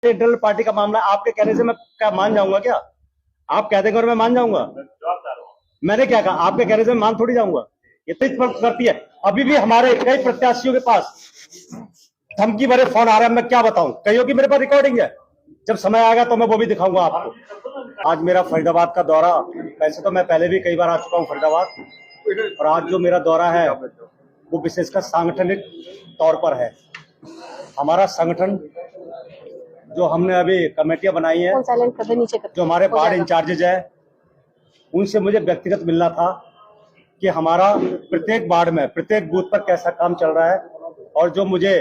Internal party का मामला आपके कहने से मैं क्या मान जाऊंगा क्या? आप कह देंगे और मैं मान जाऊंगा? मैंने क्या कहा? आपके कहने से मैं मान थोड़ी जाऊंगा। ये तो स्पष्ट करती है। अभी भी हमारे कई प्रत्याशियों के पास धमकी भरे फोन आ रहा है। मैं क्या बताऊं? कईयों की मेरे पास रिकॉर्डिंग है। जब समय आएगा तो मैं वो भी दिखाऊंगा आपको। आज मेरा फरीदाबाद का दौरा, वैसे तो मैं पहले भी कई बार आ चुका हूं फरीदाबाद, और आज जो मेरा दौरा है वो विशेषकर सांगठनिक तौर पर है। हमारा संगठन जो हमने अभी कमेटियां बनाई हैं, जो हमारे वार्ड इंचार्जेज है, उनसे मुझे व्यक्तिगत मिलना था कि हमारा प्रत्येक वार्ड में प्रत्येक बूथ पर कैसा काम चल रहा है, और जो मुझे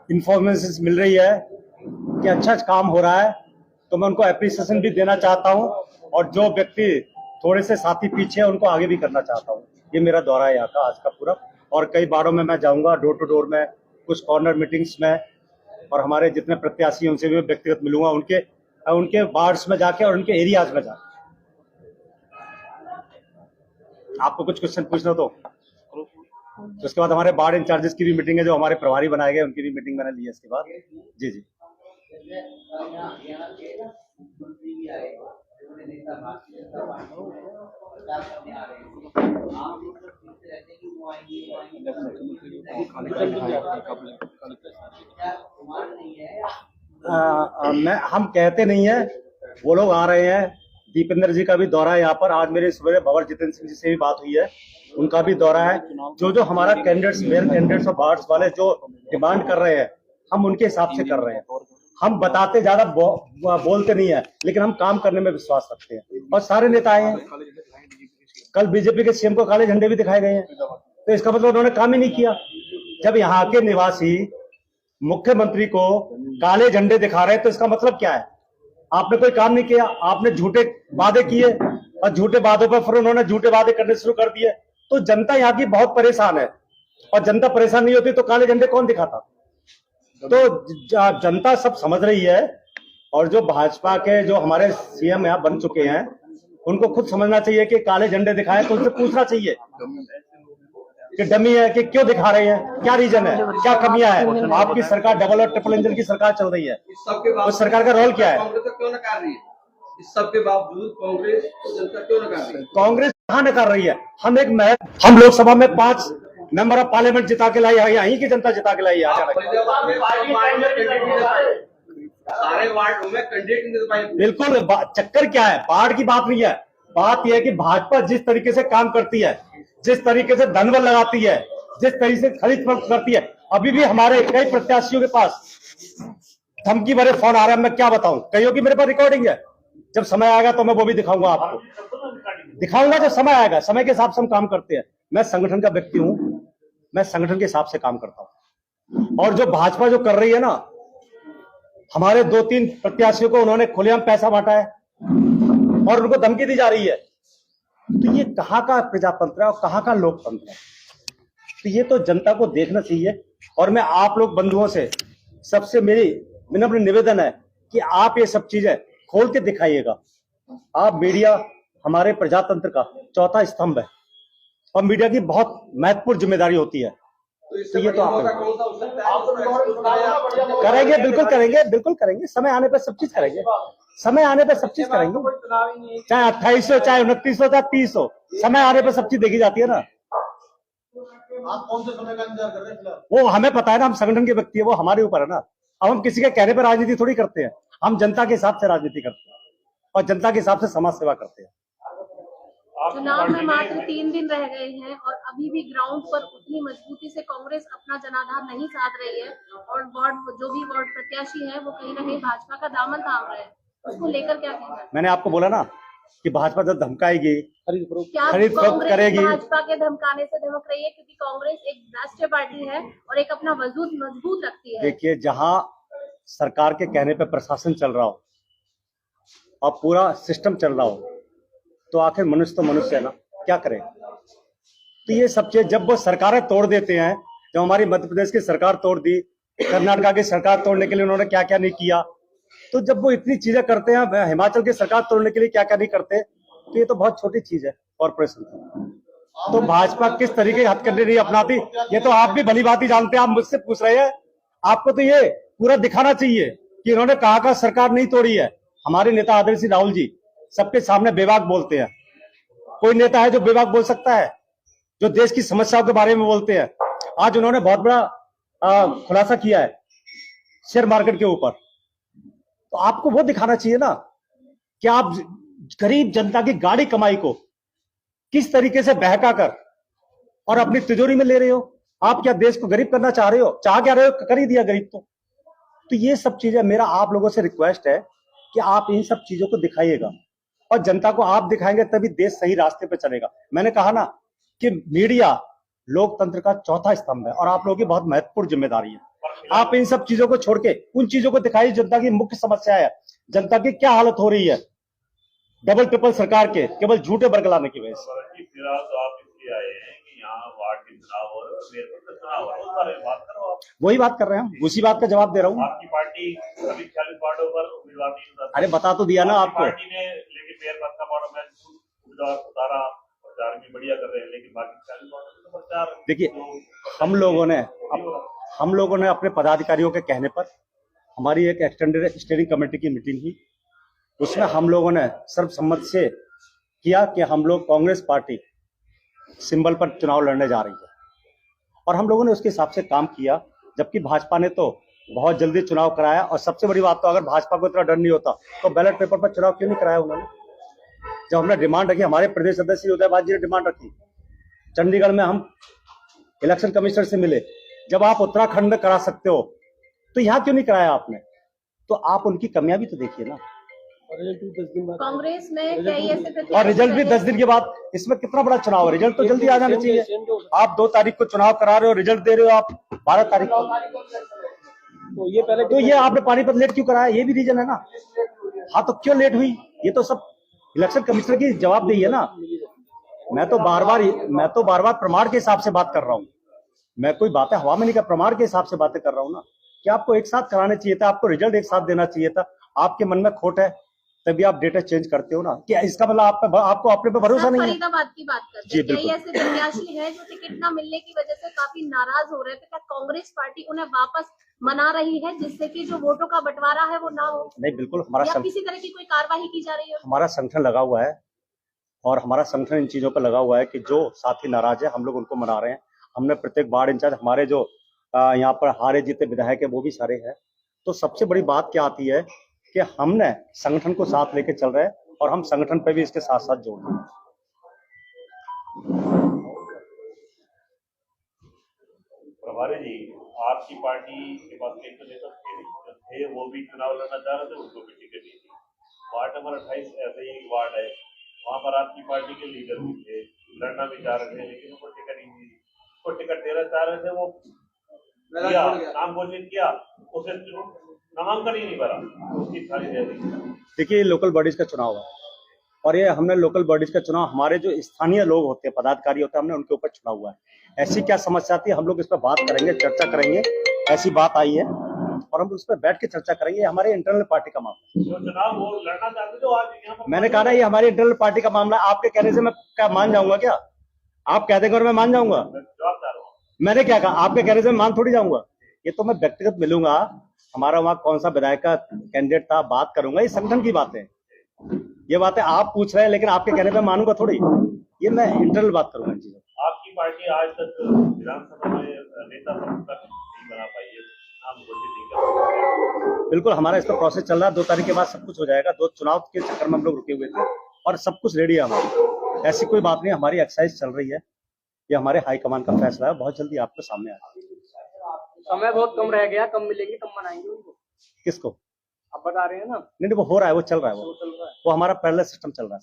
इंफॉर्मेशन मिल रही है कि अच्छा काम हो रहा है तो मैं उनको एप्रिसिएशन भी देना चाहता हूं, और जो व्यक्ति थोड़े से साथी पीछे है उनको आगे भी करना चाहता हूं। ये मेरा दौरा है यहाँ का आज का पूरा, और कई वार्डों में मैं जाऊंगा, डोर टू डोर में, कुछ कॉर्नर मीटिंग्स में, और हमारे जितने प्रत्याशी उनसे भी व्यक्तिगत मिलूंगा, उनके वार्ड्स में जाके और उनके एरियाज में जाके। आपको कुछ क्वेश्चन पूछना तो उसके बाद हमारे वार्ड इंचार्जेस की भी मीटिंग है, जो हमारे प्रभारी बनाए गए, उनकी भी मीटिंग मैंने ली है इसके बाद। जी जी। हम कहते नहीं है, वो लोग आ रहे हैं। दीपेंद्र जी का भी दौरा है यहाँ पर। आज मेरे सुबह भंवर जितेंद्र सिंह जी से भी बात हुई है, उनका भी दौरा है। जो हमारा कैंडिडेट्स, मेयर कैंडिडेट्स और वार्ड्स वाले जो डिमांड कर रहे हैं, हम उनके हिसाब से कर रहे हैं। हम बताते ज्यादा बोलते नहीं है, लेकिन हम काम करने में विश्वास रखते हैं। और सारे नेता आए हैं। कल बीजेपी के सीएम को काले झंडे भी दिखाए गए हैं, तो इसका मतलब उन्होंने काम ही नहीं किया। जब यहाँ के निवासी मुख्यमंत्री को काले झंडे दिखा रहे हैं तो इसका मतलब क्या है? आपने कोई काम नहीं किया, आपने झूठे वादे किए, और झूठे वादों पर फिर उन्होंने झूठे वादे करने शुरू कर दिए। तो जनता यहाँ की बहुत परेशान है, और जनता परेशान नहीं होती तो काले झंडे कौन दिखाता? तो जनता सब समझ रही है, और जो भाजपा के जो हमारे सीएम यहाँ बन चुके हैं, उनको खुद समझना चाहिए कि काले झंडे दिखाए तो उनसे पूछना चाहिए कि डमी है कि क्यों दिखा रहे हैं, क्या रीजन है, क्या कमियां है। आपकी सरकार डबल और ट्रिपल इंजन की सरकार चल रही है, उस सरकार का रोल क्या है? इस सब के बावजूद कांग्रेस जनता क्यों नकार रही है? कांग्रेस कहाँ नकार रही है? हम लोकसभा में 5 मेंबर ऑफ पार्लियामेंट जिता के लाई है, यहीं की जनता जिता के लाई है। सारे वार्ड में कैंडिडेट बिल्कुल। चक्कर क्या है? वार्ड की बात नहीं है, बात यह है कि भाजपा जिस तरीके से काम करती है, जिस तरीके से धन बल लगाती है, जिस तरीके से खरीद फरोख्त करती है। अभी भी हमारे कई प्रत्याशियों के पास धमकी भरे फोन आ रहा है। मैं क्या बताऊं? कईयों की मेरे पास रिकॉर्डिंग है। जब समय आएगा तो मैं वो भी दिखाऊंगा आपको। दिखाऊंगा जब समय आएगा। समय के हिसाब से हम काम करते हैं। मैं संगठन का व्यक्ति हूं, मैं संगठन के हिसाब से काम करता हूं। और जो भाजपा जो कर रही है ना, हमारे 2-3 प्रत्याशियों को उन्होंने खुलेआम पैसा बांटा है और उनको धमकी दी जा रही है। तो ये कहाँ का प्रजातंत्र है और कहाँ का लोकतंत्र है? तो ये तो जनता को देखना चाहिए। और मैं आप लोग बंधुओं से सबसे मेरी विनम्र निवेदन है कि आप ये सब चीजें खोल के दिखाइएगा। आप मीडिया हमारे प्रजातंत्र का चौथा स्तंभ है, और मीडिया की बहुत महत्वपूर्ण जिम्मेदारी होती है। तो ये तो आप करेंगे, बिल्कुल करेंगे, बिल्कुल करेंगे। समय आने पर सब चीज करेंगे, समय आने पर सब चीज करेंगे। चाहे 28 हो, चाहे 29 हो, चाहे 30 हो, समय आने पर सब चीज देखी जाती है ना। आप कौन से समय का इंतजार कर रहे हैं? वो हमें पता है ना, हम संगठन के व्यक्ति है, वो हमारे ऊपर है ना। अब हम किसी के कहने पर राजनीति थोड़ी करते हैं, हम जनता के हिसाब से राजनीति करते हैं और जनता के हिसाब से समाज सेवा करते हैं। चुनाव में मात्र 3 दिन रह गए हैं और अभी भी ग्राउंड पर उतनी मजबूती से कांग्रेस अपना जनाधार नहीं साध रही है, और जो भी वार्ड प्रत्याशी है वो कहीं ना कहीं भाजपा का दामन थाम रहे हैं। उसको लेकर क्या कहना है? मैंने आपको बोला ना कि भाजपा जब धमकाएगी, खरीद फरोख्त करेगी। भाजपा के धमकाने से धमक रही है, क्योंकि कांग्रेस एक राष्ट्रीय पार्टी है और एक अपना वजूद मजबूत रखती है। देखिए, जहां सरकार के कहने पे प्रशासन चल रहा हो और पूरा सिस्टम चल रहा हो, तो आखिर मनुष्य तो मनुष्य है ना, क्या करें? तो ये सब चीज जब वो सरकारें तोड़ देते हैं, जब हमारी मध्य प्रदेश की सरकार तोड़ दी, कर्नाटका की सरकार तोड़ने के लिए उन्होंने क्या क्या नहीं किया, तो जब वो इतनी चीजें करते हैं, हिमाचल की सरकार तोड़ने के लिए क्या क्या नहीं करते, तो ये तो बहुत छोटी चीज है कॉर्पोरेशन। तो भाजपा किस तरीके के हथकंडे नहीं अपनाती, ये तो आप भी भली भांति जानते हैं। आप मुझसे पूछ रहे हैं, आपको तो ये पूरा दिखाना चाहिए कि इन्होंने कहा सरकार नहीं तोड़ी है। हमारे नेता आदरणीय श्री राहुल जी सबके सामने बेबाक बोलते हैं। कोई नेता है जो बेबाक बोल सकता है, जो देश की समस्याओं के बारे में बोलते हैं? आज उन्होंने बहुत बड़ा खुलासा किया है शेयर मार्केट के ऊपर, तो आपको वो दिखाना चाहिए ना कि आप गरीब जनता की गाड़ी कमाई को किस तरीके से बहका कर और अपनी तिजोरी में ले रहे हो। आप क्या देश को गरीब करना चाह रहे हो? चाह क्या रहे हो? कर ही दिया गरीब तो ये सब चीजें मेरा आप लोगों से रिक्वेस्ट है कि आप इन सब चीजों को दिखाइएगा और जनता को आप दिखाएंगे तभी देश सही रास्ते पे चलेगा। मैंने कहा ना कि मीडिया लोकतंत्र का चौथा स्तंभ है और आप लोगों की बहुत महत्वपूर्ण जिम्मेदारी है। आप इन सब चीजों को छोड़ के उन चीजों को दिखाइए जनता की मुख्य समस्या है, जनता की क्या हालत हो रही है डबल ट्रिपल सरकार के केवल झूठे बरगलाने की वजह से। वही बात कर रहे हैं हम, उसी बात का जवाब दे रहा हूँ। आपकी पार्टी सभी 40 वार्डों पर उम्मीदवार नहीं उतारती। अरे बता तो दिया ना आपको। पार्टी ने लेकिन मेयर पद का वार्ड में उम्मीदवार उतारा, प्रचार भी बढ़िया कर रहे हैं, लेकिन बाकी 40 वार्डों में प्रचार। देखिए हम लोगों ने अपने पदाधिकारियों के कहने पर हमारी एक एक्सटेंडेड स्टीयरिंग कमेटी की मीटिंग हुई, उसमें हम लोगों ने सर्वसम्मति से किया कि हम लोग कांग्रेस पार्टी सिंबल पर चुनाव लड़ने जा रही है और हम लोगों ने उसके हिसाब से काम किया। जबकि भाजपा ने तो बहुत जल्दी चुनाव कराया और सबसे बड़ी बात तो अगर भाजपा को इतना डर नहीं होता तो बैलेट पेपर पर चुनाव क्यों नहीं कराया उन्होंने? जब हमने डिमांड रखी, हमारे प्रदेश अध्यक्ष उदयबाद जी ने डिमांड रखी, चंडीगढ़ में हम इलेक्शन कमिश्नर से मिले, जब आप उत्तराखंड में करा सकते हो तो यहाँ क्यों नहीं कराया आपने? तो आप उनकी कमियां भी तो देखिए ना। कांग्रेस में कई ऐसे और रिजल्ट भी 10 दिन के बाद, इसमें कितना बड़ा चुनाव है, रिजल्ट तो जल्दी आ जाना चाहिए। आप 2 तारीख को चुनाव करा रहे हो, रिजल्ट दे रहे हो आप 12 तारीख को, तो ये आपने पानीपत लेट क्यों कराया? ये भी रीजन है ना। हाँ तो क्यों लेट हुई? ये तो सब इलेक्शन कमिश्नर की जवाबदेही है ना। मैं तो बार बार प्रमाण के हिसाब से बात कर रहा हूँ, मैं कोई बातें हवा में नहीं कर, प्रमाण के हिसाब से बातें कर रहा हूँ ना कि आपको एक साथ कराने चाहिए था, आपको रिजल्ट एक साथ देना चाहिए था। आपके मन में खोट है तभी आप डेटा चेंज करते हो ना। क्या इसका मतलब आपको अपने पे भरोसा नहीं है? फरीदाबाद की बात करते हैं, कई ऐसे प्रत्याशी हैं जो टिकट न मिलने की वजह से काफी नाराज हो रहे थे, क्या कांग्रेस पार्टी उन्हें वापस मना रही है जिससे कि जो वोटों का बंटवारा है वो ना हो? नहीं, बिल्कुल हमारा किसी तरह की कोई कार्रवाई की जा रही है? हमारा संगठन लगा हुआ है और हमारा संगठन इन चीजों पर लगा हुआ है कि जो साथी नाराज है हम लोग उनको मना रहे हैं। हमने प्रत्येक वार्ड इंचार्ज, हमारे जो यहाँ पर हारे जीते विधायक है वो भी सारे हैं। तो सबसे बड़ी बात क्या आती है कि हमने संगठन को साथ लेके चल रहे हैं और हम संगठन पे भी इसके साथ साथ जोड़ रहे हैं। प्रभारी जी, आपकी पार्टी के पास एक तो नेता थे, वो भी चुनाव लड़ना चाह रहे थे, उनको भी टिकट नहीं थी। वार्ड नंबर 28 ऐसे ही वार्ड है, वहाँ पर आपकी पार्टी के लीडर भी थे, लड़ना भी चाह रहे थे, लेकिन उनको टिकट ही नहीं, उसको टिकट देना चाह रहे थे, वो नाम घोषित किया, उसे नामांकन ही नहीं भरा, उसकी खाली रह गई। देखिए, लोकल बॉडीज का चुनाव है और ये हमने लोकल बॉडीज का चुनाव, हमारे जो स्थानीय लोग होते हैं, पदाधिकारी होते हैं, हमने उनके ऊपर चुना हुआ है। ऐसी क्या समस्या आती है, हम लोग इस पर बात करेंगे, चर्चा करेंगे। ऐसी बात आई है और हम उस पर बैठ के चर्चा करेंगे। हमारे इंटरनल पार्टी का मामला है। चुनाव वो लड़ना चाहते तो आज यहाँ पर मैंने कहा ना, ये हमारे इंटरनल पार्टी का मामला है। आपके कहने से मैं क्या मान जाऊंगा? क्या आप कह देंगे और मैं मान जाऊंगा? मैंने क्या कहा? आपके कहने से मैं मान थोड़ी जाऊंगा। ये तो मैं व्यक्तिगत मिलूंगा, हमारा वहाँ कौन सा विधायक का कैंडिडेट था, बात करूंगा। ये संगठन की बात है, ये बातें आप पूछ रहे हैं, लेकिन आपके कहने पे मानूंगा थोड़ी। ये मैं इंटरनल बात करूंगा चीजों। आपकी पार्टी आज तक विधानसभा में नेता नहीं बना पाई है, नाम घोषित नहीं कर। बिल्कुल, हमारा इस पर प्रोसेस चल रहा है। 2 तारीख के बाद सब कुछ हो जाएगा। 2 चुनाव के चक्कर में हम लोग रुके हुए थे और सब कुछ रेडी है हमारा। ऐसी कोई बात नहीं, हमारी एक्सरसाइज चल रही है। ये हमारे हाईकमान का फैसला है, बहुत जल्दी आपके सामने आएगा। समय बहुत कम रह गया, कब मिलेंगे, कब मनाएंगे उनको? किसको आप बता रहे हैं ना? नहीं, वो हो रहा है, वो चल रहा है, वो हमारा पैरेलल सिस्टम चल रहा है।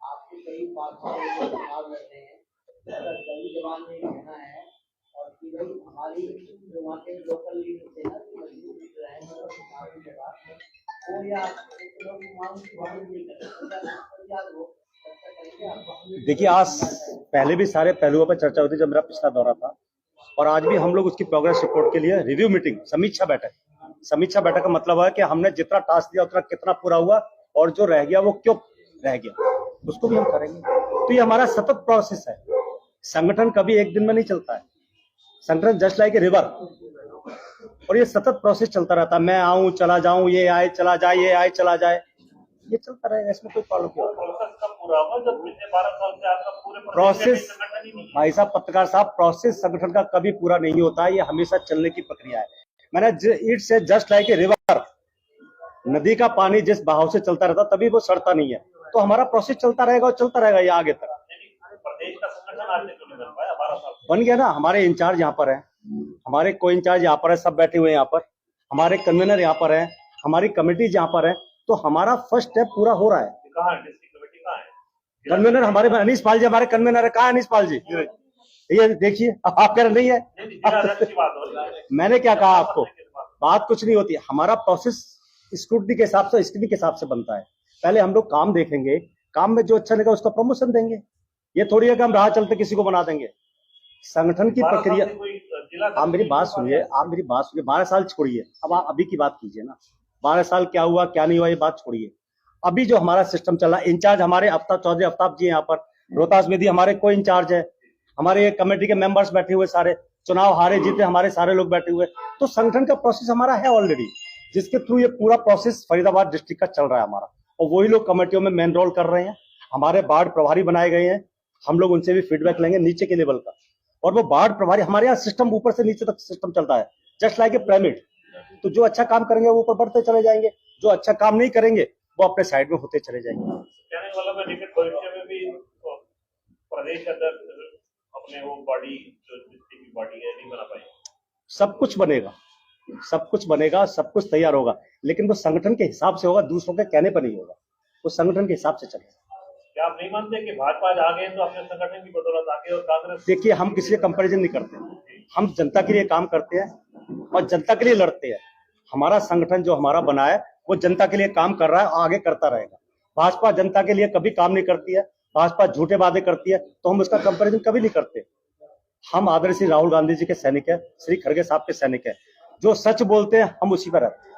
आपकी कई बातों और कि भाई हमारी जो वहाँ के लोकल लीडर थे ना, मजबूत दिख रहे हैं वो या देखिए, आज पहले भी सारे पहलुओं पर चर्चा होती जब मेरा पिछला दौरा था, और आज भी हम लोग उसकी प्रोग्रेस रिपोर्ट के लिए रिव्यू मीटिंग, समीक्षा बैठक। समीक्षा बैठक का मतलब है कि हमने जितना टास्क दिया उतना कितना पूरा हुआ और जो रह गया वो क्यों रह गया, उसको भी हम करेंगे। तो ये हमारा सतत प्रोसेस है। संगठन कभी एक दिन में नहीं चलता है। संगठन जस्ट लाइक ए रिवर, और ये सतत प्रोसेस चलता रहता है। मैं आऊं चला जाऊं, ये आए चला जाए, ये आए चला जाए, ये चलता रहेगा, इसमें कोई प्रॉब्लम नहीं। प्रोसेस कब पूरा होगा जब पिछले 12 साल से आपका पूरे प्रोसेस, संगठन ही नहीं है? भाई साहब पत्रकार साहब, प्रोसेस संगठन का कभी पूरा नहीं होता है, ये हमेशा चलने की प्रक्रिया है। मैंने it's just like a river, नदी का पानी जिस बहाव से चलता रहता तभी वो सड़ता नहीं है। तो हमारा प्रोसेस चलता रहेगा और चलता रहेगा ये आगे तक। प्रदेश का संगठन आज तक नहीं बन पाया 12 साल से। बन गया ना, हमारे इंचार्ज यहाँ पर है, हमारे को इंचार्ज यहाँ पर है, सब बैठे हुए हैं यहाँ पर, हमारे कन्वीनर यहाँ पर है, हमारी कमेटीज यहाँ पर है। तो हमारा फर्स्ट स्टेप पूरा हो रहा है। कहाँ डिस्ट्रिक्ट कमेटी कहाँ है? कन्वीनर हमारे अनीश पाल जी, हमारे कन्वीनर है। कहाँ है अनीश पाल जी? ये देखिए, आप कह रहे नहीं है। जिला अध्यक्ष की बात हो रही है। मैंने क्या कहा आपको, बात कुछ नहीं होती। हमारा प्रोसेस स्क्रूटनी के हिसाब से, स्क्रीनिंग के हिसाब से बनता है। पहले हम लोग काम देखेंगे, काम में जो अच्छा लगा उसका प्रमोशन देंगे। ये थोड़ी है कि हम राह चलते किसी को बना देंगे। संगठन की प्रक्रिया, आप मेरी बात सुनिए, आप मेरी बात सुनिए। 12 साल छोड़िए, अब आप अभी की बात कीजिए ना। 12 साल क्या हुआ क्या नहीं हुआ ये बात छोड़िए। अभी जो हमारा सिस्टम चल रहा है, इंचार्ज हमारे आफ्ताब चौधरी आफ्ताब जी यहाँ पर, रोहतास में भी हमारे को इंचार्ज है, हमारे कमेटी के मेंबर्स बैठे हुए, सारे चुनाव हारे जीते हमारे सारे लोग बैठे हुए। तो संगठन का प्रोसेस हमारा है ऑलरेडी, जिसके थ्रू ये पूरा प्रोसेस फरीदाबाद डिस्ट्रिक्ट का चल रहा है हमारा। और वही लोग कमेटियों में मेन रोल कर रहे हैं। हमारे वार्ड प्रभारी बनाए गए हैं, हम लोग उनसे भी फीडबैक लेंगे नीचे के लेवल का। और वो वार्ड प्रभारी, हमारे यहाँ सिस्टम ऊपर से नीचे तक सिस्टम चलता है, जस्ट लाइक ए पिरामिड। तो जो अच्छा काम करेंगे वो ऊपर बढ़ते चले जाएंगे, जो अच्छा काम नहीं करेंगे वो अपने साइड में होते चले जाएंगे। कहने वाला मैं निकट भविष्य में भी प्रदेश अध्यक्ष अपने वो बॉडी जो डिस्ट्रिक्ट की बॉडी है नहीं बना पाएंगे। सब कुछ बनेगा, सब कुछ बनेगा, सब कुछ तैयार होगा, लेकिन वो संगठन के हिसाब से होगा, दूसरों के कहने पर नहीं होगा। वो संगठन के हिसाब से चलेगा। क्या आप नहीं मानते कि भाजपा आज आगे तो अपने संगठन की बदौलत आगे और कांग्रेस? देखिए, हम किसी से कंपैरिजन नहीं करते, हम जनता के लिए काम करते हैं और जनता के लिए लड़ते हैं। हमारा संगठन जो हमारा बना है वो जनता के लिए काम कर रहा है और आगे करता रहेगा। भाजपा जनता के लिए कभी काम नहीं करती है, भाजपा झूठे वादे करती है, तो हम उसका कंपैरिजन कभी नहीं करते। हम आदरणीय श्री राहुल गांधी जी के सैनिक है, श्री खड़गे साहब के सैनिक है। जो सच बोलते हैं हम उसी पर रहते हैं।